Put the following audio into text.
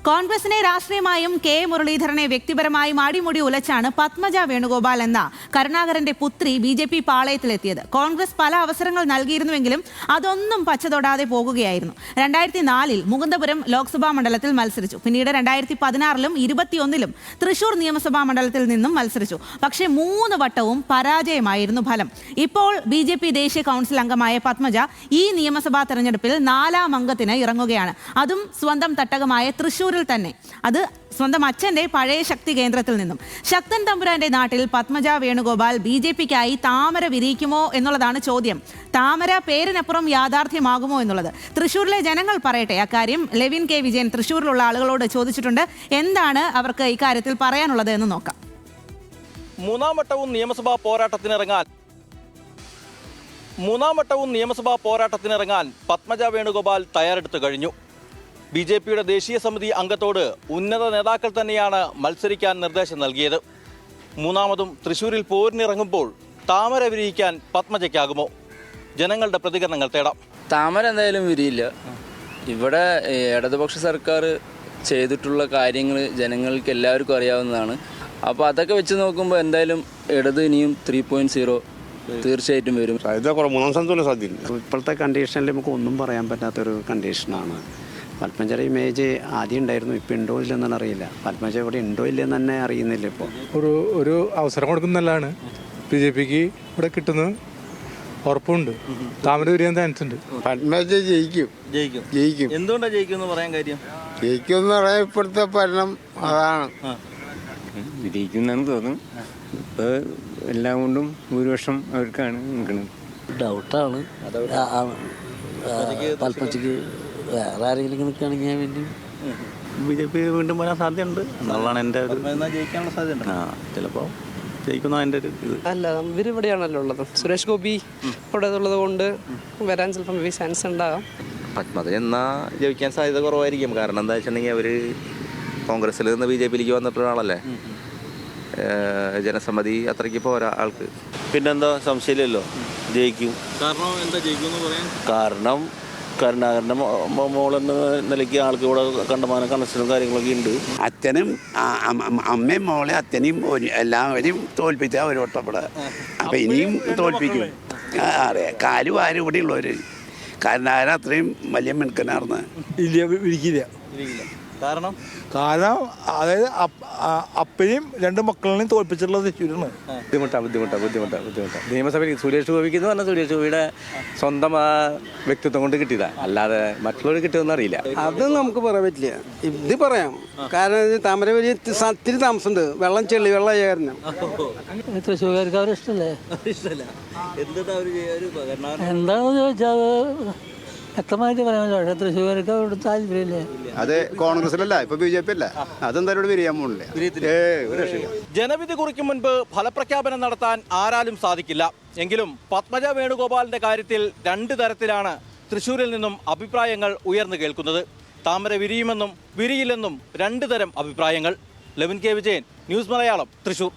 കോൺഗ്രസിനെ രാഷ്ട്രീയമായും കെ മുരളീധരനെ വ്യക്തിപരമായും അടിമുടി ഉലച്ചാണ് പത്മജ വേണുഗോപാൽ എന്ന കരുണാകരന്റെ പുത്രി ബി.ജെ.പി. പാളയത്തിലെത്തിയത്. കോൺഗ്രസ് പല അവസരങ്ങൾ നൽകിയിരുന്നുവെങ്കിലും അതൊന്നും പച്ചതൊടാതെ പോകുകയായിരുന്നു. 2004-ൽ മുകുന്ദപുരം ലോക്സഭാ മണ്ഡലത്തിൽ മത്സരിച്ചു. പിന്നീട് 2016-ലും 2021-ലും തൃശൂർ നിയമസഭാ മണ്ഡലത്തിൽ നിന്നും മത്സരിച്ചു. പക്ഷേ 3 വട്ടവും പരാജയമായിരുന്നു ഫലം. ഇപ്പോൾ ബി.ജെ.പി. ദേശീയ കൗൺസിൽ അംഗമായ പത്മജ ഈ നിയമസഭാ തെരഞ്ഞെടുപ്പിൽ 4ാം അംഗത്തിന് ഇറങ്ങുകയാണ്. അതും സ്വന്തം തട്ടകമായ തൃശൂരിൽ തന്നെ. അത് സ്വന്തം അച്ഛന്റെ പഴയ ശക്തി കേന്ദ്രത്തിൽ നിന്നും. ശക്തൻ തമ്പുരാന്റെ നാട്ടിൽ പത്മജ വേണുഗോപാൽ ബി.ജെ.പിക്കായി താമര വിരിയിക്കുമോ എന്നുള്ളതാണ് ചോദ്യം. താമര പേരിനപ്പുറം യാഥാർത്ഥ്യമാകുമോ എന്നുള്ളത് തൃശൂരിലെ ജനങ്ങൾ പറയട്ടെ. അക്കാര്യം ലെവിൻ കെ വിജയൻ തൃശൂരിലുള്ള ആളുകളോട് ചോദിച്ചിട്ടുണ്ട്. എന്താണ് അവർക്ക് ഇക്കാര്യത്തിൽ പറയാനുള്ളത് എന്ന് നോക്കാം. മൂന്നാം വട്ടവും നിയമസഭാ പോരാട്ടത്തിനിറങ്ങാൻ പത്മജ വേണുഗോപാൽ തയ്യാറെടുത്തു കഴിഞ്ഞു. ബി.ജെ.പിയുടെ ദേശീയ സമിതി അംഗത്തോട് ഉന്നത നേതാക്കൾ തന്നെയാണ് മത്സരിക്കാൻ നിർദ്ദേശം നൽകിയത്. മൂന്നാമതും തൃശൂരിൽ പോരിനിറങ്ങുമ്പോൾ താമര വിരിയിക്കാൻ പത്മജയ്ക്കാകുമോ? ജനങ്ങളുടെ പ്രതികരണങ്ങൾ തേടാം. താമര എന്തായാലും വിരിയില്ല. ഇവിടെ ഇടതുപക്ഷ സർക്കാർ ചെയ്തിട്ടുള്ള കാര്യങ്ങൾ ജനങ്ങൾക്ക് എല്ലാവർക്കും അറിയാവുന്നതാണ്. അപ്പോൾ അതൊക്കെ വെച്ച് നോക്കുമ്പോൾ എന്തായാലും ഇടത് ഇനിയും 3.0 തീർച്ചയായിട്ടും വരും. ഇപ്പോഴത്തെ കണ്ടീഷനിൽ നമുക്ക് ഒന്നും പറയാൻ പറ്റാത്തൊരു കണ്ടീഷനാണ്. പത്മജയുടെ ഇമേജ് ആദ്യം ഉണ്ടായിരുന്നു, ഇപ്പം ഉണ്ടോ ഇല്ലെന്നാണ് അറിയില്ല. പത്മജ ഇവിടെ ഉണ്ടോ ഇല്ലെന്ന് തന്നെ അറിയുന്നില്ല. ഇപ്പോൾ ഒരു അവസരം കൊടുക്കുന്നതാണ് ബി.ജെ.പിക്ക് ഇവിടെ കിട്ടുന്നത് ഉറപ്പുണ്ട്. താമര വരിയാൻ ചാൻസ് ഉണ്ട്. പത്മജ ജയിക്കും. എന്തുകൊണ്ടാണ് ജയിക്കുമെന്ന് പറയാൻ കാര്യം? ജയിക്കുമെന്ന് പറയാൻ ഇപ്പോഴത്തെ ഭരണം അതാണ്. വിജയിക്കുന്നെന്ന് തോന്നുന്നു. ഇപ്പോൾ എല്ലാം കൊണ്ടും ഭൂരിപക്ഷം അവർക്കാണ് നിൽക്കുന്നത്. ഡൗട്ടാണ് പത്മജയ്ക്ക്. വേറെ ആരെങ്കിലും നിൽക്കുകയാണെങ്കിൽ വേണ്ടി ബി.ജെ.പി. വീണ്ടും വരാൻ സാധ്യതയുണ്ട് എന്നുള്ളതാണ് എൻ്റെ ഒരു ജയിക്കാനുള്ള സാധ്യത. ചിലപ്പോൾ ജയിക്കുന്ന എൻ്റെ ഒരു ഇത്. അല്ല, ഇവരിവിടെയാണല്ലോ ഉള്ളത്. സുരേഷ് ഗോപി ഇവിടെ ഉള്ളത് കൊണ്ട് വരാൻ ചിലപ്പം ചാൻസ് ഉണ്ടാകാം. പത്മജ എന്നാൽ ജയിക്കാൻ സാധ്യത കുറവായിരിക്കും. കാരണം എന്താ വെച്ചിട്ടുണ്ടെങ്കിൽ അവർ കോൺഗ്രസ്സിൽ നിന്ന് ബി.ജെ.പിയിലേക്ക് വന്നിട്ടുള്ള ആളല്ലേ. ജനസമ്മതി അത്രയ്ക്ക് പോരാ ആൾക്ക്. പിന്നെന്താ, സംശയമില്ലല്ലോ, ജയിക്കും. കാരണം എന്താ ജയിക്കുമെന്ന് പറയാൻ കാരണം കരുണാകരൻ്റെ മോളെന്ന നിലയ്ക്ക് ആൾക്ക് ഇവിടെ കണ്ടമാനം കണക്ഷനും കാര്യങ്ങളൊക്കെ ഉണ്ട്. അച്ഛനും അമ്മയും മോളെ അച്ഛനെയും എല്ലാവരെയും തോൽപ്പിച്ചാൽ അവർ ഒട്ടപ്പെടാ. അപ്പം ഇനിയും തോൽപ്പിക്കും. അറിയാം, കാല് വാരും ഇവിടെ ഉള്ളവർ. കരുണാകരൻ അത്രയും വലിയ മിടുക്കനാർന്ന്. ഇല്ല, വിരിക്കില്ല. കാരണം അതായത് അപ്പനെയും 2 മക്കളെയും തോൽപ്പിച്ചിട്ടുള്ളത് തൃശ്ശൂരാണ്. ബുദ്ധിമുട്ടാണ്. നിയമസഭയിൽ സുരേഷ് ഗോപിക്ക് എന്ന് പറഞ്ഞാൽ സുരേഷ് ഗോപിയുടെ സ്വന്തം വ്യക്തിത്വം കൊണ്ട് കിട്ടിയതാ, അല്ലാതെ മറ്റുള്ളവർ കിട്ടുമെന്ന് അറിയില്ല. അത് നമുക്ക് പറയാൻ പറ്റില്ല. ഇത് പറയാം. കാരണം താമര വലിയ ഇത്തിരി താമസമുണ്ട്. വെള്ളം വെള്ളമായിരുന്നു. തൃശ്ശൂർക്കാർക്ക് അവർ ഇഷ്ടമല്ലേ? എന്താണെന്ന് ചോദിച്ചാൽ വ്യക്തമായിട്ട് പറയാൻ തൃശ്ശൂർക്ക് അവരുടെ താല്പര്യമില്ലേ? അത് കോൺഗ്രസിലല്ല, ഇപ്പൊ ബി.ജെ.പി. അല്ല. അതെന്തായാലും ഇവിടെ വിരിയാൻ പോകുന്നില്ല. ജനവിധി കുറിക്കും മുൻപ് ഫലപ്രഖ്യാപനം നടത്താൻ ആരാലും സാധിക്കില്ല. എങ്കിലും പത്മജ വേണുഗോപാലിന്റെ കാര്യത്തിൽ 2 തരത്തിലാണ് തൃശ്ശൂരിൽ നിന്നും അഭിപ്രായങ്ങൾ ഉയർന്നു കേൾക്കുന്നത്. താമര വിരിയുമെന്നും വിരിയില്ലെന്നും 2 തരം അഭിപ്രായങ്ങൾ. ലെവിൻ കെ വിജയൻ, ന്യൂസ് മലയാളം, തൃശ്ശൂർ.